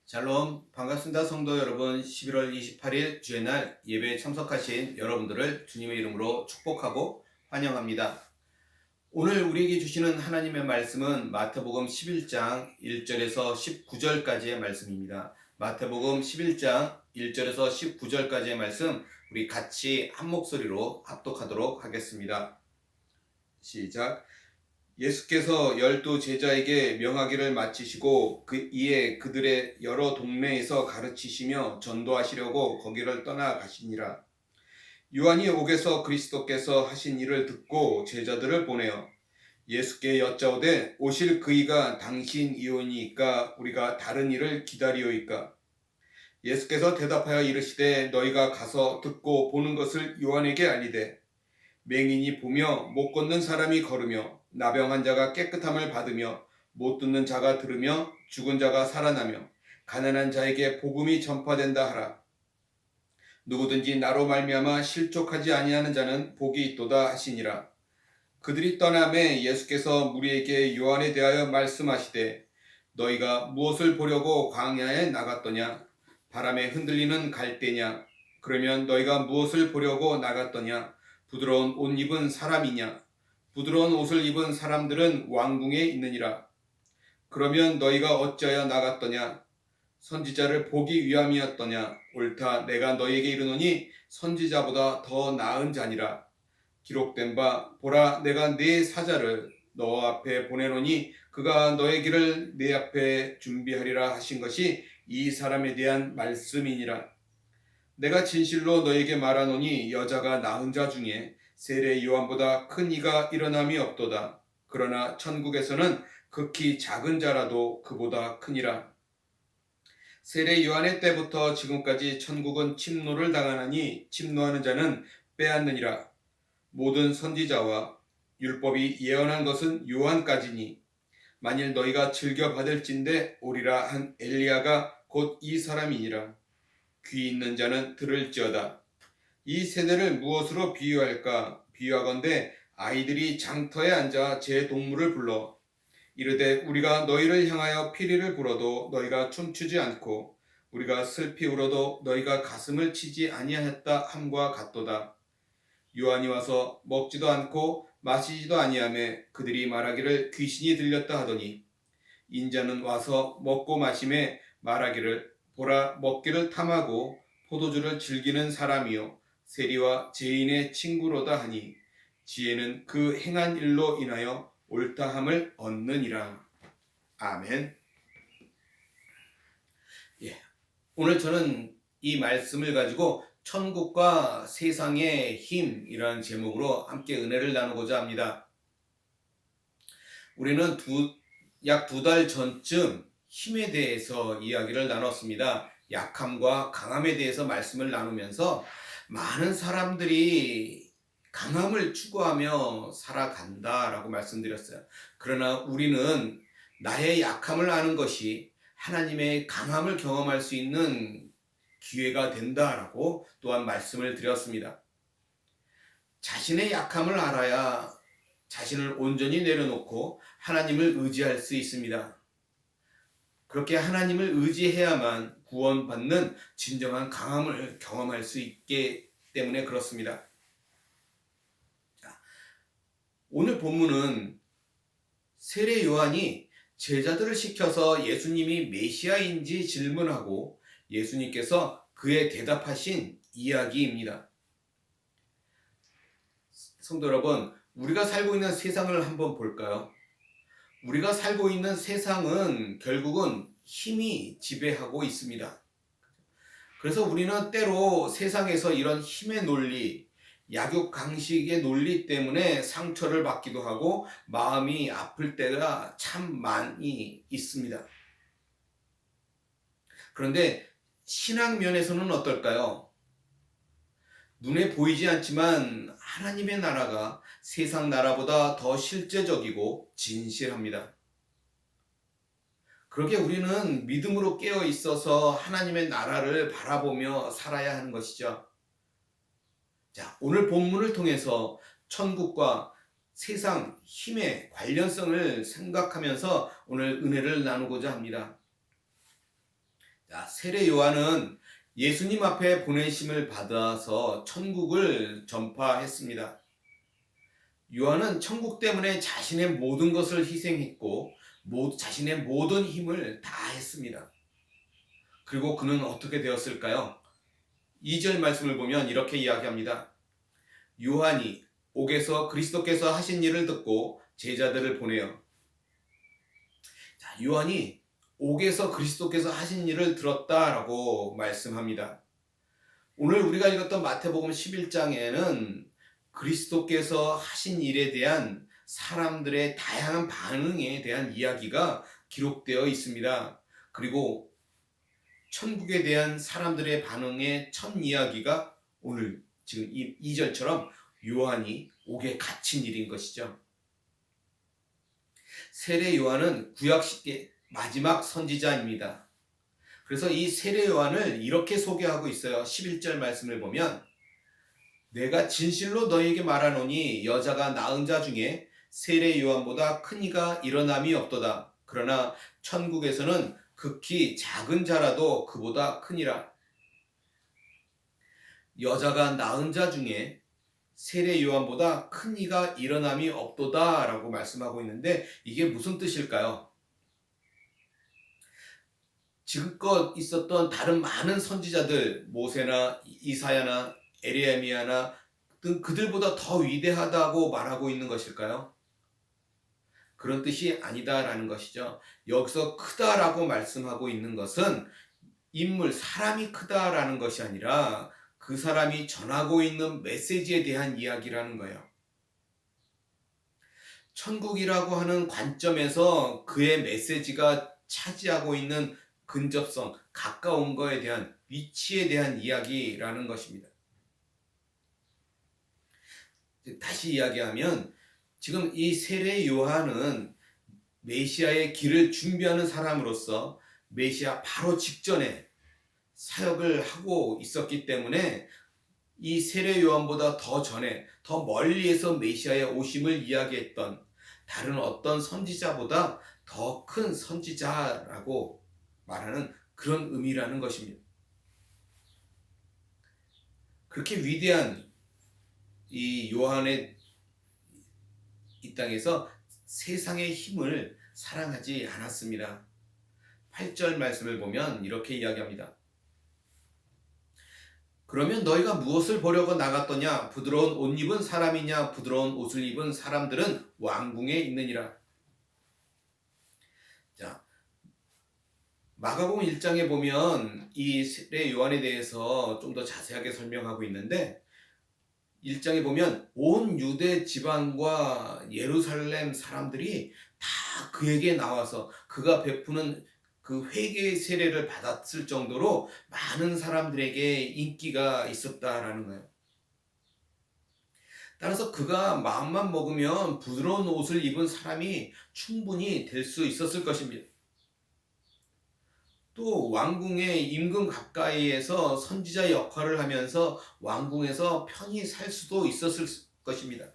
샬롬, 반갑습니다. 성도 여러분. 11월 28일 주의 날 예배에 참석하신 여러분들을 주님의 이름으로 축복하고 환영합니다. 오늘 우리에게 주시는 하나님의 말씀은 마태복음 11장 1절에서 19절까지의 말씀입니다. 마태복음 11장 1절에서 19절까지의 말씀 우리 같이 한 목소리로 합독하도록 하겠습니다. 시작. 예수께서 12 제자에게 명하기를 마치시고 이에 그들의 여러 동네에서 가르치시며 전도하시려고 거기를 떠나 가시니라. 요한이 옥에서 그리스도께서 하신 일을 듣고 제자들을 보내어 예수께 여짜오되 오실 그이가 당신이오니이까 우리가 다른 일을 기다리오이까. 예수께서 대답하여 이르시되 너희가 가서 듣고 보는 것을 요한에게 알리되 맹인이 보며 못 걷는 사람이 걸으며 나병 자가 깨끗함을 받으며 못 듣는 자가 들으며 죽은 자가 살아나며 가난한 자에게 복음이 전파된다 하라. 누구든지 나로 말미암아 실족하지 아니하는 자는 복이 있도다 하시니라. 그들이 떠나매 예수께서 무리에게 요한에 대하여 말씀하시되 너희가 무엇을 보려고 광야에 나갔더냐? 바람에 흔들리는 갈대냐? 그러면 너희가 무엇을 보려고 나갔더냐? 부드러운 옷 입은 사람이냐? 부드러운 옷을 입은 사람들은 왕궁에 있느니라. 그러면 너희가 어찌하여 나갔더냐? 선지자를 보기 위함이었더냐? 옳다, 내가 너희에게 이르노니 선지자보다 더 나은 자니라. 기록된 바 보라, 내가 네 사자를 너 앞에 보내노니 그가 너의 길을 네 앞에 준비하리라 하신 것이 이 사람에 대한 말씀이니라. 내가 진실로 너에게 말하노니 여자가 낳은 자 중에 세례 요한보다 큰 이가 일어남이 없도다. 그러나 천국에서는 극히 작은 자라도 그보다 크니라. 세례 요한의 때부터 지금까지 천국은 침노를 당하나니 침노하는 자는 빼앗느니라. 모든 선지자와 율법이 예언한 것은 요한까지니 만일 너희가 즐겨 받을진대 오리라 한 엘리야가 곧 이 사람이니라. 귀 있는 자는 들을지어다. 이 세대를 무엇으로 비유할까? 비유하건대 아이들이 장터에 앉아 제 동물을 불러 이르되 우리가 너희를 향하여 피리를 불어도 너희가 춤추지 않고 우리가 슬피 울어도 너희가 가슴을 치지 아니하였다 함과 같도다. 요한이 와서 먹지도 않고 마시지도 아니하매 그들이 말하기를 귀신이 들렸다 하더니 인자는 와서 먹고 마심에 말하기를 보라, 먹기를 탐하고 포도주를 즐기는 사람이요 세리와 죄인의 친구로다 하니 지혜는 그 행한 일로 인하여 옳다함을 얻느니라. 아멘. 오늘 저는 이 말씀을 가지고 천국과 세상의 힘이라는 제목으로 함께 은혜를 나누고자 합니다. 우리는 약 2달 전쯤 힘에 대해서 이야기를 나눴습니다. 약함과 강함에 대해서 말씀을 나누면서 많은 사람들이 강함을 추구하며 살아간다라고 말씀드렸어요. 그러나 우리는 나의 약함을 아는 것이 하나님의 강함을 경험할 수 있는 기회가 된다라고 또한 말씀을 드렸습니다. 자신의 약함을 알아야 자신을 온전히 내려놓고 하나님을 의지할 수 있습니다. 그렇게 하나님을 의지해야만 구원받는 진정한 강함을 경험할 수 있기 때문에 그렇습니다. 오늘 본문은 세례 요한이 제자들을 시켜서 예수님이 메시아인지 질문하고 예수님께서 그에 대답하신 이야기입니다. 성도 여러분, 우리가 살고 있는 세상을 한번 볼까요? 우리가 살고 있는 세상은 결국은 힘이 지배하고 있습니다. 그래서 우리는 때로 세상에서 이런 힘의 논리, 약육강식의 논리 때문에 상처를 받기도 하고 마음이 아플 때가 참 많이 있습니다. 그런데 신앙 면에서는 어떨까요? 눈에 보이지 않지만 하나님의 나라가 세상 나라보다 더 실제적이고 진실합니다. 그렇게 우리는 믿음으로 깨어 있어서 하나님의 나라를 바라보며 살아야 하는 것이죠. 자, 오늘 본문을 통해서 천국과 세상 힘의 관련성을 생각하면서 오늘 은혜를 나누고자 합니다. 자, 세례 요한은 예수님 앞에 보내심을 받아서 천국을 전파했습니다. 요한은 천국 때문에 자신의 모든 것을 희생했고 자신의 모든 힘을 다했습니다. 그리고 그는 어떻게 되었을까요? 2절 말씀을 보면 이렇게 이야기합니다. 요한이 옥에서 그리스도께서 하신 일을 듣고 제자들을 보내요. 자, 요한이 옥에서 그리스도께서 하신 일을 들었다라고 말씀합니다. 오늘 우리가 읽었던 마태복음 11장에는 그리스도께서 하신 일에 대한 사람들의 다양한 반응에 대한 이야기가 기록되어 있습니다. 그리고 천국에 대한 사람들의 반응의 첫 이야기가 오늘 지금 이 2절처럼 요한이 옥에 갇힌 일인 것이죠. 세례 요한은 구약 시대 마지막 선지자입니다. 그래서 이 세례 요한을 이렇게 소개하고 있어요. 11절 말씀을 보면 내가 진실로 너희에게 말하노니 여자가 낳은 자 중에 세례 요한보다 큰 이가 일어남이 없도다. 그러나 천국에서는 극히 작은 자라도 그보다 크니라. 여자가 낳은 자 중에 세례 요한보다 큰 이가 일어남이 없도다 라고 말씀하고 있는데 이게 무슨 뜻일까요? 지금껏 있었던 다른 많은 선지자들 모세나 이사야나 에레미야나 등 그들보다 더 위대하다고 말하고 있는 것일까요? 그런 뜻이 아니다라는 것이죠. 여기서 크다라고 말씀하고 있는 것은 인물, 사람이 크다라는 것이 아니라 그 사람이 전하고 있는 메시지에 대한 이야기라는 거예요. 천국이라고 하는 관점에서 그의 메시지가 차지하고 있는 근접성, 가까운 거에 대한 위치에 대한 이야기라는 것입니다. 다시 이야기하면 지금 이 세례 요한은 메시아의 길을 준비하는 사람으로서 메시아 바로 직전에 사역을 하고 있었기 때문에 이 세례 요한보다 더 전에 더 멀리에서 메시아의 오심을 이야기했던 다른 어떤 선지자보다 더 큰 선지자라고 말하는 그런 의미라는 것입니다. 그렇게 위대한 이 요한의 이 땅에서 세상의 힘을 사랑하지 않았습니다. 8절 말씀을 보면 이렇게 이야기합니다. 그러면 너희가 무엇을 보려고 나갔더냐? 부드러운 옷 입은 사람이냐? 부드러운 옷을 입은 사람들은 왕궁에 있느니라. 자, 마가복음 1장에 보면 이 세례 요한에 대해서 좀 더 자세하게 설명하고 있는데 1장에 보면 온 유대 지방과 예루살렘 사람들이 다 그에게 나와서 그가 베푸는 그 회개의 세례를 받았을 정도로 많은 사람들에게 인기가 있었다라는 거예요. 따라서 그가 마음만 먹으면 부드러운 옷을 입은 사람이 충분히 될 수 있었을 것입니다. 또 왕궁의 임금 가까이에서 선지자 역할을 하면서 왕궁에서 편히 살 수도 있었을 것입니다.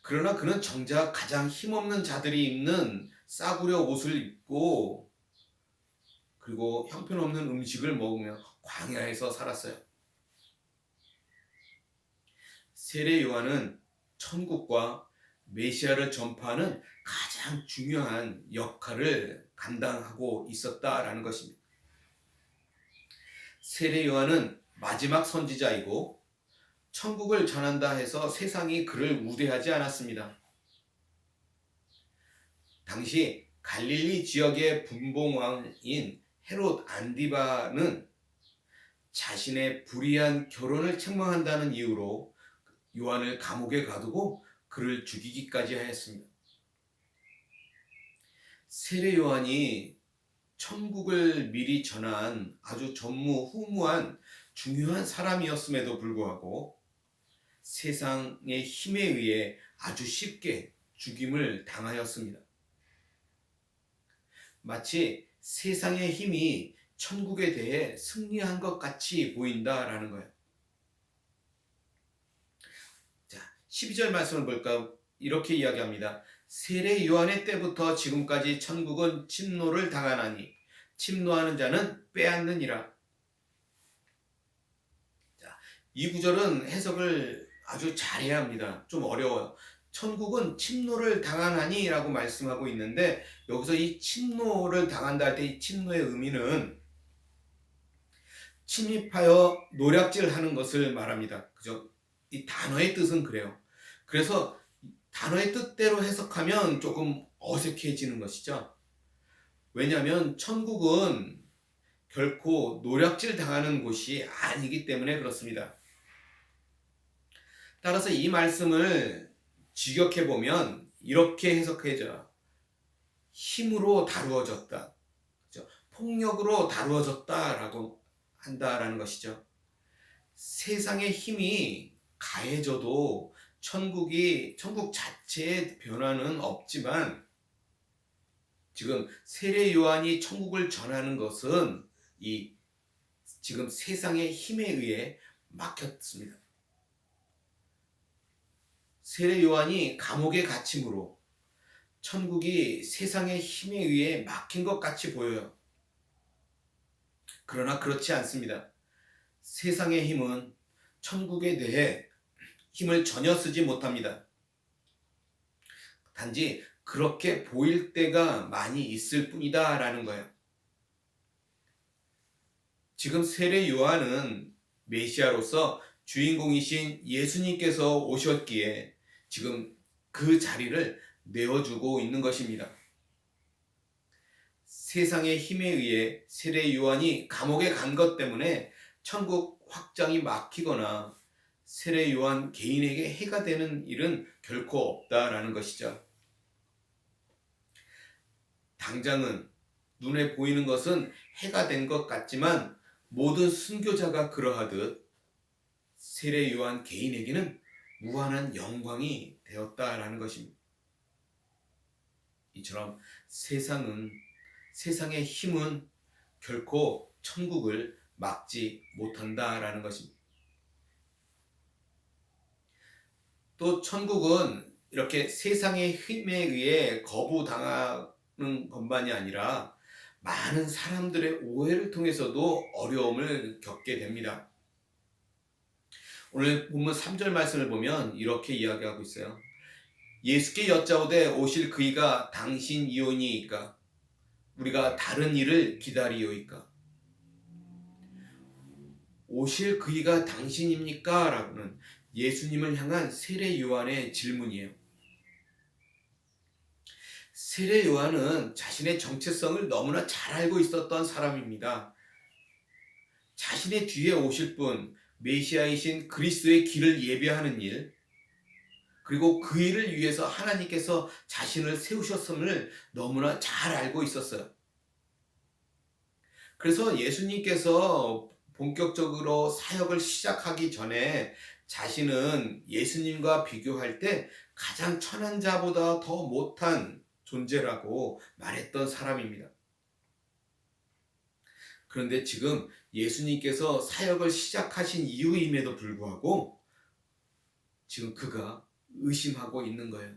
그러나 그는 정작 가장 힘없는 자들이 입는 싸구려 옷을 입고 그리고 형편없는 음식을 먹으며 광야에서 살았어요. 세례 요한은 천국과 메시아를 전파하는 가장 중요한 역할을 감당하고 있었다라는 것입니다. 세례 요한은 마지막 선지자이고 천국을 전한다 해서 세상이 그를 우대하지 않았습니다. 당시 갈릴리 지역의 분봉왕인 헤롯 안디바는 자신의 불의한 결혼을 책망한다는 이유로 요한을 감옥에 가두고 그를 죽이기까지 하였습니다. 세례 요한이 천국을 미리 전한 아주 전무후무한 중요한 사람이었음에도 불구하고 세상의 힘에 의해 아주 쉽게 죽임을 당하였습니다. 마치 세상의 힘이 천국에 대해 승리한 것 같이 보인다라는 거예요. 자, 12절 말씀을 볼까? 이렇게 이야기합니다. 세례 요한의 때부터 지금까지 천국은 침노를 당하나니 침노하는 자는 빼앗느니라. 자, 이 구절은 해석을 아주 잘해야 합니다. 좀 어려워요. 천국은 침노를 당하나니 라고 말씀하고 있는데, 여기서 이 침노를 당한다 할 때 이 침노의 의미는 침입하여 노략질하는 것을 말합니다. 그죠? 이 단어의 뜻은 그래요. 그래서 단어의 뜻대로 해석하면 조금 어색해지는 것이죠. 왜냐하면 천국은 결코 노략질 당하는 곳이 아니기 때문에 그렇습니다. 따라서 이 말씀을 직역해 보면 이렇게 해석해져요. 힘으로 다루어졌다. 그죠? 폭력으로 다루어졌다라고 한다라는 것이죠. 세상의 힘이 가해져도 천국 자체의 변화는 없지만, 지금 세례 요한이 천국을 전하는 것은 이 지금 세상의 힘에 의해 막혔습니다. 세례 요한이 감옥에 갇힘으로 천국이 세상의 힘에 의해 막힌 것 같이 보여요. 그러나 그렇지 않습니다. 세상의 힘은 천국에 대해 힘을 전혀 쓰지 못합니다. 단지 그렇게 보일 때가 많이 있을 뿐이다 라는 거예요. 지금 세례 요한은 메시아로서 주인공이신 예수님께서 오셨기에 지금 그 자리를 내어주고 있는 것입니다. 세상의 힘에 의해 세례 요한이 감옥에 간 것 때문에 천국 확장이 막히거나 세례 요한 개인에게 해가 되는 일은 결코 없다라는 것이죠. 당장은 눈에 보이는 것은 해가 된 것 같지만 모든 순교자가 그러하듯 세례 요한 개인에게는 무한한 영광이 되었다라는 것입니다. 이처럼 세상의 힘은 결코 천국을 막지 못한다라는 것입니다. 또 천국은 이렇게 세상의 힘에 의해 거부당하는 것만이 아니라 많은 사람들의 오해를 통해서도 어려움을 겪게 됩니다. 오늘 본문 3절 말씀을 보면 이렇게 이야기하고 있어요. 예수께 여짜오되 오실 그이가 당신이오니이까 우리가 다른 일을 기다리오이까. 오실 그이가 당신입니까? 라고는 예수님을 향한 세례 요한의 질문이에요. 세례 요한은 자신의 정체성을 너무나 잘 알고 있었던 사람입니다. 자신의 뒤에 오실 분, 메시아이신 그리스도의 길을 예배하는 일, 그리고 그 일을 위해서 하나님께서 자신을 세우셨음을 너무나 잘 알고 있었어요. 그래서 예수님께서 본격적으로 사역을 시작하기 전에 자신은 예수님과 비교할 때 가장 천한 자보다 더 못한 존재라고 말했던 사람입니다. 그런데 지금 예수님께서 사역을 시작하신 이후임에도 불구하고 지금 그가 의심하고 있는 거예요.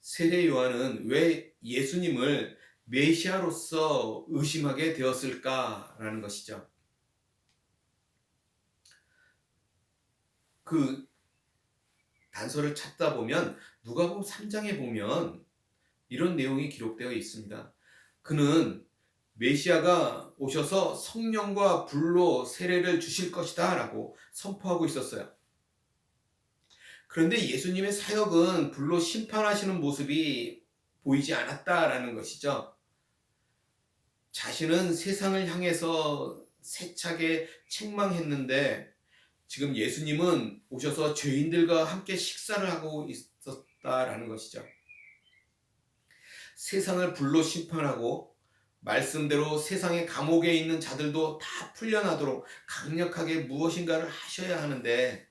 세례 요한은 왜 예수님을 메시아로서 의심하게 되었을까라는 것이죠. 그 단서를 찾다 보면 누가복음 3장에 보면 이런 내용이 기록되어 있습니다. 그는 메시아가 오셔서 성령과 불로 세례를 주실 것이다 라고 선포하고 있었어요. 그런데 예수님의 사역은 불로 심판하시는 모습이 보이지 않았다라는 것이죠. 자신은 세상을 향해서 세차게 책망했는데 지금 예수님은 오셔서 죄인들과 함께 식사를 하고 있었다라는 것이죠. 세상을 불로 심판하고 말씀대로 세상의 감옥에 있는 자들도 다 풀려나도록 강력하게 무엇인가를 하셔야 하는데,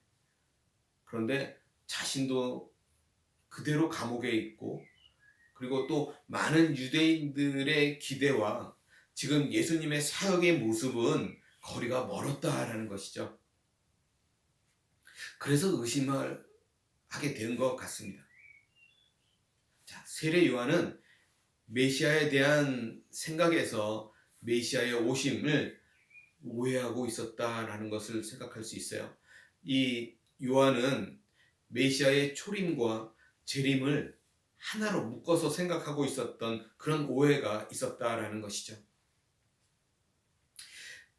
그런데 자신도 그대로 감옥에 있고, 그리고 또 많은 유대인들의 기대와 지금 예수님의 사역의 모습은 거리가 멀었다라는 것이죠. 그래서 의심을 하게 된 것 같습니다. 자, 세례 요한은 메시아에 대한 생각에서 메시아의 오심을 오해하고 있었다라는 것을 생각할 수 있어요. 이 요한은 메시아의 초림과 재림을 하나로 묶어서 생각하고 있었던 그런 오해가 있었다라는 것이죠.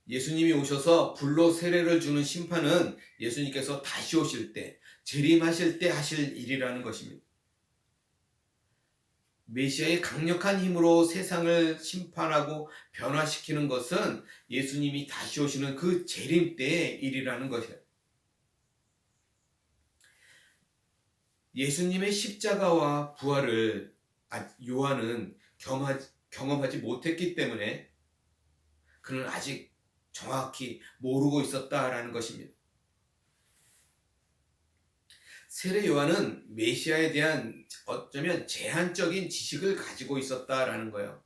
예수님이 오셔서 불로 세례를 주는 심판은 예수님께서 다시 오실 때, 재림하실 때 하실 일이라는 것입니다. 메시아의 강력한 힘으로 세상을 심판하고 변화시키는 것은 예수님이 다시 오시는 그 재림 때의 일이라는 것이에요. 예수님의 십자가와 부활을 요한은 경험하지 못했기 때문에 그는 아직 정확히 모르고 있었다라는 것입니다. 세례 요한은 메시아에 대한 어쩌면 제한적인 지식을 가지고 있었다라는 거예요.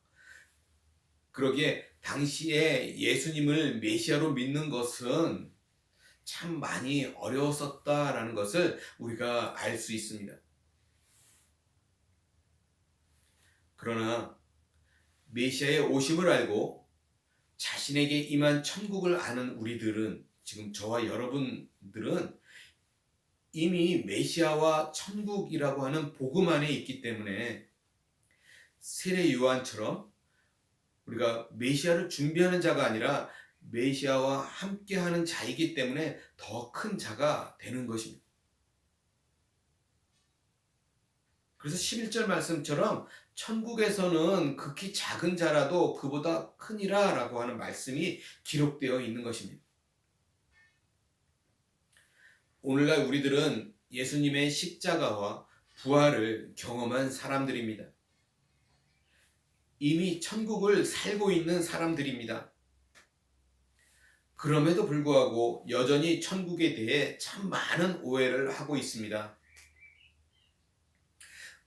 그러기에 당시에 예수님을 메시아로 믿는 것은 참 많이 어려웠었다라는 것을 우리가 알 수 있습니다. 그러나 메시아의 오심을 알고 자신에게 임한 천국을 아는 우리들은, 지금 저와 여러분들은 이미 메시아와 천국이라고 하는 복음 안에 있기 때문에 세례 요한처럼 우리가 메시아를 준비하는 자가 아니라 메시아와 함께하는 자이기 때문에 더 큰 자가 되는 것입니다. 그래서 11절 말씀처럼 천국에서는 극히 작은 자라도 그보다 크니라 라고 하는 말씀이 기록되어 있는 것입니다. 오늘날 우리들은 예수님의 십자가와 부활을 경험한 사람들입니다. 이미 천국을 살고 있는 사람들입니다. 그럼에도 불구하고 여전히 천국에 대해 참 많은 오해를 하고 있습니다.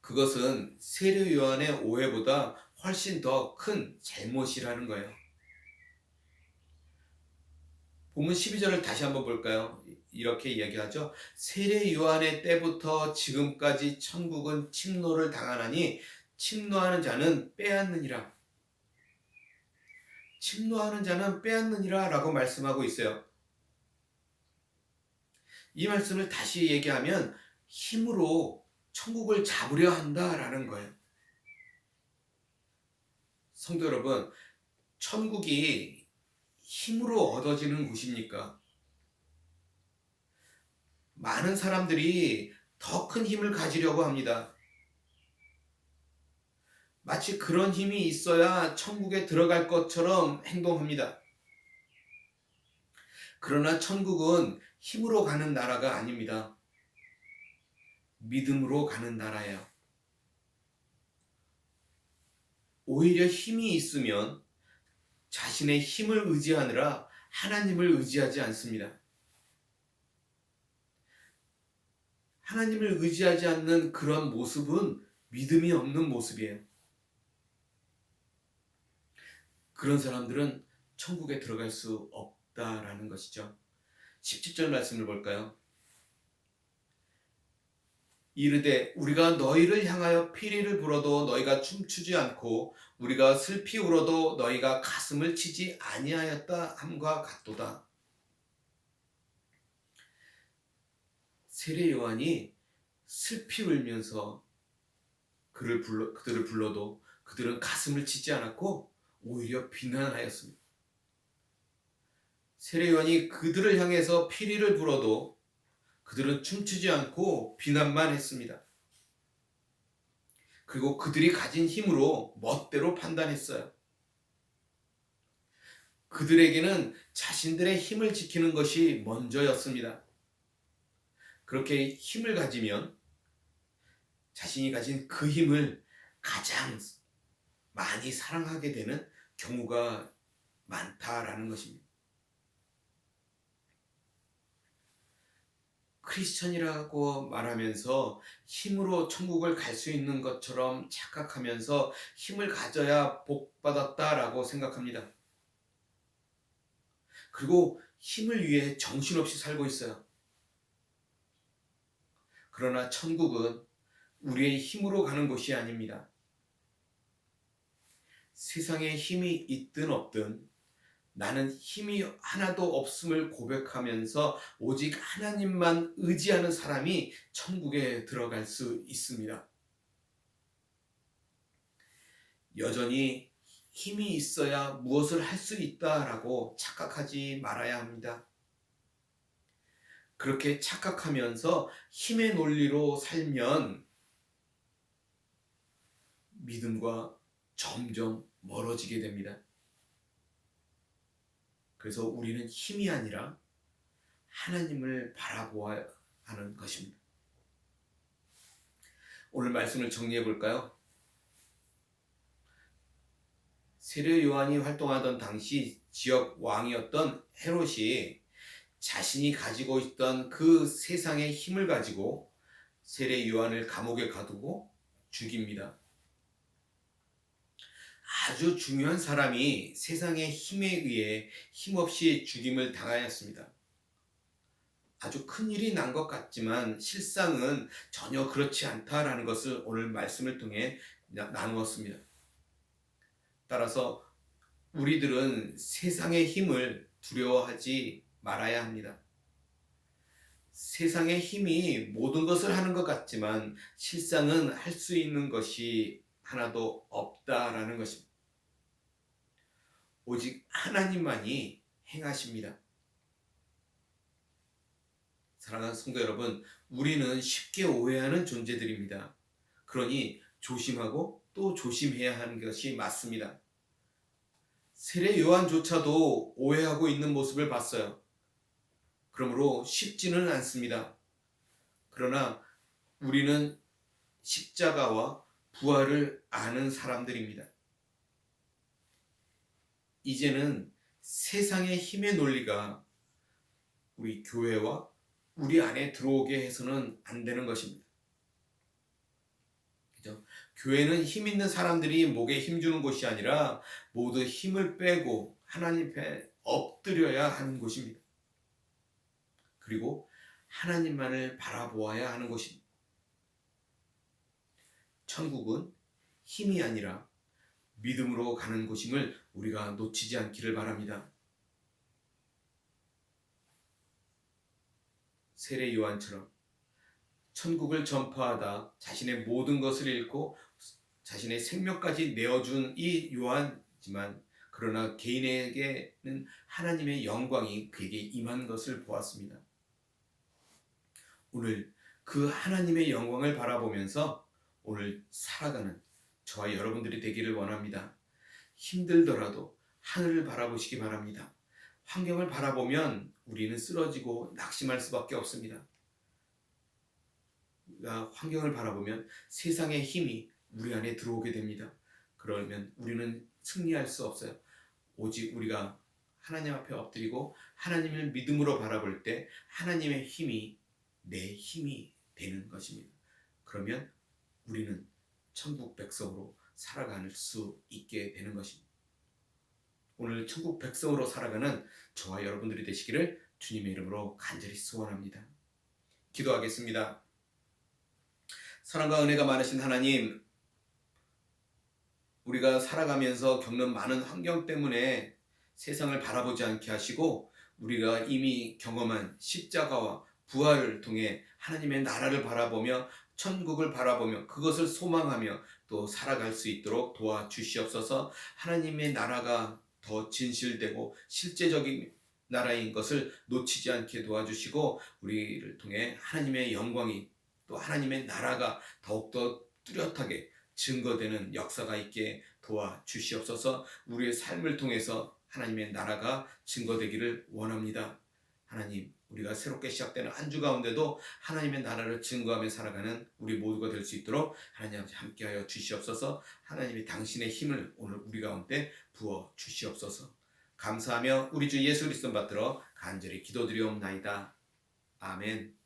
그것은 세례 요한의 오해보다 훨씬 더 큰 잘못이라는 거예요. 본문 12절을 다시 한번 볼까요? 이렇게 이야기하죠. 세례 요한의 때부터 지금까지 천국은 침노를 당하나니 침노하는 자는 빼앗느니라. 침노하는 자는 빼앗느니라 라고 말씀하고 있어요. 이 말씀을 다시 얘기하면 힘으로 천국을 잡으려 한다라는 거예요. 성도 여러분, 천국이 힘으로 얻어지는 곳입니까? 많은 사람들이 더 큰 힘을 가지려고 합니다. 마치 그런 힘이 있어야 천국에 들어갈 것처럼 행동합니다. 그러나 천국은 힘으로 가는 나라가 아닙니다. 믿음으로 가는 나라예요. 오히려 힘이 있으면 자신의 힘을 의지하느라 하나님을 의지하지 않습니다. 하나님을 의지하지 않는 그런 모습은 믿음이 없는 모습이에요. 그런 사람들은 천국에 들어갈 수 없다라는 것이죠. 17절 말씀을 볼까요? 이르되 우리가 너희를 향하여 피리를 불어도 너희가 춤추지 않고 우리가 슬피 울어도 너희가 가슴을 치지 아니하였다 함과 같도다. 세례 요한이 슬피 울면서 그들을 불러도 그들은 가슴을 치지 않았고 오히려 비난하였습니다. 세례 요한이 그들을 향해서 피리를 불어도 그들은 춤추지 않고 비난만 했습니다. 그리고 그들이 가진 힘으로 멋대로 판단했어요. 그들에게는 자신들의 힘을 지키는 것이 먼저였습니다. 그렇게 힘을 가지면 자신이 가진 그 힘을 가장 많이 사랑하게 되는 경우가 많다라는 것입니다. 크리스천이라고 말하면서 힘으로 천국을 갈 수 있는 것처럼 착각하면서 힘을 가져야 복 받았다라고 생각합니다. 그리고 힘을 위해 정신없이 살고 있어요. 그러나 천국은 우리의 힘으로 가는 곳이 아닙니다. 세상에 힘이 있든 없든 나는 힘이 하나도 없음을 고백하면서 오직 하나님만 의지하는 사람이 천국에 들어갈 수 있습니다. 여전히 힘이 있어야 무엇을 할 수 있다라고 착각하지 말아야 합니다. 그렇게 착각하면서 힘의 논리로 살면 믿음과 점점 멀어지게 됩니다. 그래서 우리는 힘이 아니라 하나님을 바라보아야 하는 것입니다. 오늘 말씀을 정리해 볼까요? 세례 요한이 활동하던 당시 지역 왕이었던 헤롯이 자신이 가지고 있던 그 세상의 힘을 가지고 세례 요한을 감옥에 가두고 죽입니다. 아주 중요한 사람이 세상의 힘에 의해 힘없이 죽임을 당하였습니다. 아주 큰 일이 난 것 같지만 실상은 전혀 그렇지 않다라는 것을 오늘 말씀을 통해 나누었습니다. 따라서 우리들은 세상의 힘을 두려워하지 말아야 합니다. 세상의 힘이 모든 것을 하는 것 같지만 실상은 할 수 있는 것이 하나도 없다라는 것입니다. 오직 하나님만이 행하십니다. 사랑하는 성도 여러분, 우리는 쉽게 오해하는 존재들입니다. 그러니 조심하고 또 조심해야 하는 것이 맞습니다. 세례 요한조차도 오해하고 있는 모습을 봤어요. 그러므로 쉽지는 않습니다. 그러나 우리는 십자가와 부활을 아는 사람들입니다. 이제는 세상의 힘의 논리가 우리 교회와 우리 안에 들어오게 해서는 안 되는 것입니다. 그죠? 교회는 힘 있는 사람들이 목에 힘주는 곳이 아니라 모두 힘을 빼고 하나님 앞에 엎드려야 하는 곳입니다. 그리고 하나님만을 바라보아야 하는 곳입니다. 천국은 힘이 아니라 믿음으로 가는 곳임을 우리가 놓치지 않기를 바랍니다. 세례 요한처럼 천국을 전파하다 자신의 모든 것을 잃고 자신의 생명까지 내어준 이 요한이지만 그러나 개인에게는 하나님의 영광이 그에게 임한 것을 보았습니다. 오늘 그 하나님의 영광을 바라보면서 오늘 살아가는 저와 여러분들이 되기를 원합니다. 힘들더라도 하늘을 바라보시기 바랍니다. 환경을 바라보면 우리는 쓰러지고 낙심할 수밖에 없습니다. 우리가 환경을 바라보면 세상의 힘이 우리 안에 들어오게 됩니다. 그러면 우리는 승리할 수 없어요. 오직 우리가 하나님 앞에 엎드리고 하나님을 믿음으로 바라볼 때 하나님의 힘이 내 힘이 되는 것입니다. 그러면 우리는 천국 백성으로 살아갈 수 있게 되는 것입니다. 오늘 천국 백성으로 살아가는 저와 여러분들이 되시기를 주님의 이름으로 간절히 소원합니다. 기도하겠습니다. 사랑과 은혜가 많으신 하나님, 우리가 살아가면서 겪는 많은 환경 때문에 세상을 바라보지 않게 하시고 우리가 이미 경험한 십자가와 부활을 통해 하나님의 나라를 바라보며 천국을 바라보며 그것을 소망하며 또 살아갈 수 있도록 도와주시옵소서. 하나님의 나라가 더 진실되고 실제적인 나라인 것을 놓치지 않게 도와주시고 우리를 통해 하나님의 영광이 또 하나님의 나라가 더욱더 뚜렷하게 증거되는 역사가 있게 도와주시옵소서. 우리의 삶을 통해서 하나님의 나라가 증거되기를 원합니다. 하나님, 우리가 새롭게 시작되는 한 주 가운데도 하나님의 나라를 증거하며 살아가는 우리 모두가 될 수 있도록 하나님 함께하여 주시옵소서. 하나님이 당신의 힘을 오늘 우리 가운데 부어 주시옵소서. 감사하며 우리 주 예수 그리스도 받들어 간절히 기도드리옵나이다. 아멘.